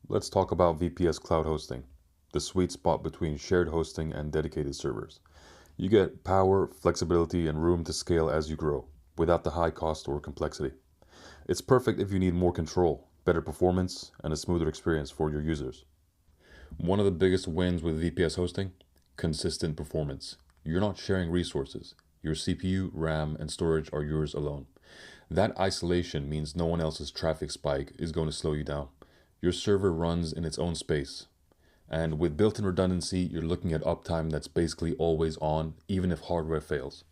Let's talk about VPS cloud hosting, the sweet spot between shared hosting and dedicated servers. You get power, flexibility, and room to scale as you grow, without the high cost or complexity. It's perfect if you need more control, better performance, and a smoother experience for your users. One of the biggest wins with VPS hosting: consistent performance. You're not sharing resources. Your CPU, RAM, and storage are yours alone. That isolation means no one else's traffic spike is going to slow you down. Your server runs in its own space. And with built-in redundancy, you're looking at uptime that's basically always on, even if hardware fails.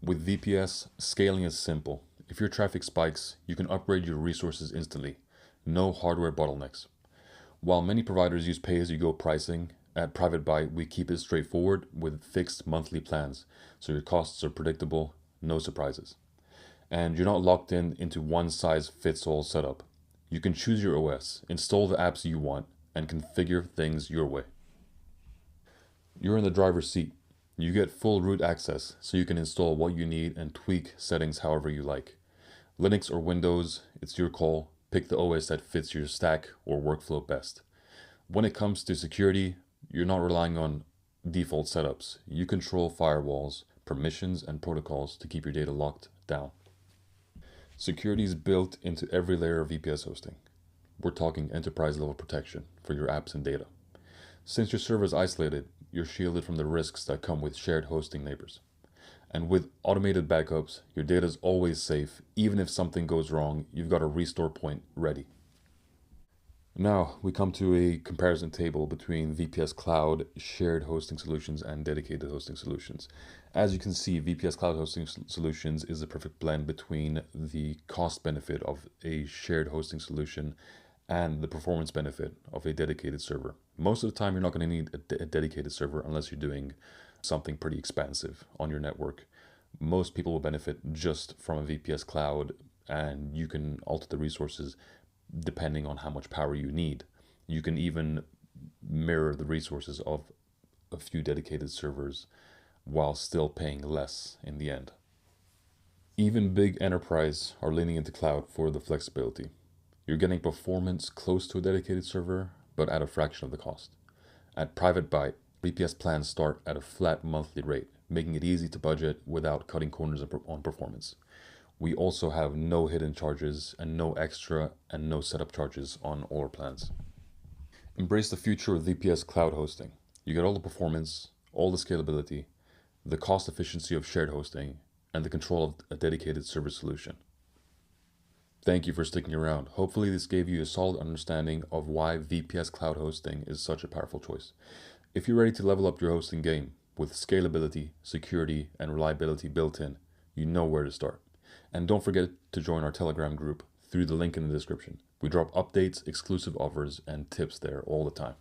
With VPS, scaling is simple. If your traffic spikes, you can upgrade your resources instantly. No hardware bottlenecks. While many providers use pay-as-you-go pricing, at PrivateByte we keep it straightforward with fixed monthly plans, so your costs are predictable, no surprises. And you're not locked in into one-size-fits-all setup. You can choose your OS, install the apps you want, and configure things your way. You're in the driver's seat. You get full root access, so you can install what you need and tweak settings however you like. Linux or Windows, it's your call. Pick the OS that fits your stack or workflow best. When it comes to security, you're not relying on default setups. You control firewalls, permissions, and protocols to keep your data locked down. Security is built into every layer of VPS hosting. We're talking enterprise level protection for your apps and data. Since your server is isolated, you're shielded from the risks that come with shared hosting neighbors. And with automated backups, your data is always safe. Even if something goes wrong, you've got a restore point ready. Now we come to a comparison table between VPS Cloud shared hosting solutions and dedicated hosting solutions. As you can see, VPS Cloud hosting solutions is a perfect blend between the cost benefit of a shared hosting solution and the performance benefit of a dedicated server. Most of the time, you're not going to need a dedicated server unless you're doing something pretty expansive on your network. Most people will benefit just from a VPS Cloud, and you can alter the resources depending on how much power you need. You can even mirror the resources of a few dedicated servers while still paying less in the end. Even big enterprise are leaning into cloud for the flexibility. You're getting performance close to a dedicated server, but at a fraction of the cost. At PrivateByte, VPS plans start at a flat monthly rate, making it easy to budget without cutting corners on performance. We also have no hidden charges and no extra and no setup charges on all our plans. Embrace the future of VPS cloud hosting. You get all the performance, all the scalability, the cost efficiency of shared hosting, and the control of a dedicated server solution. Thank you for sticking around. Hopefully this gave you a solid understanding of why VPS cloud hosting is such a powerful choice. If you're ready to level up your hosting game with scalability, security, and reliability built in, you know where to start. And don't forget to join our Telegram group through the link in the description. We drop updates, exclusive offers, and tips there all the time.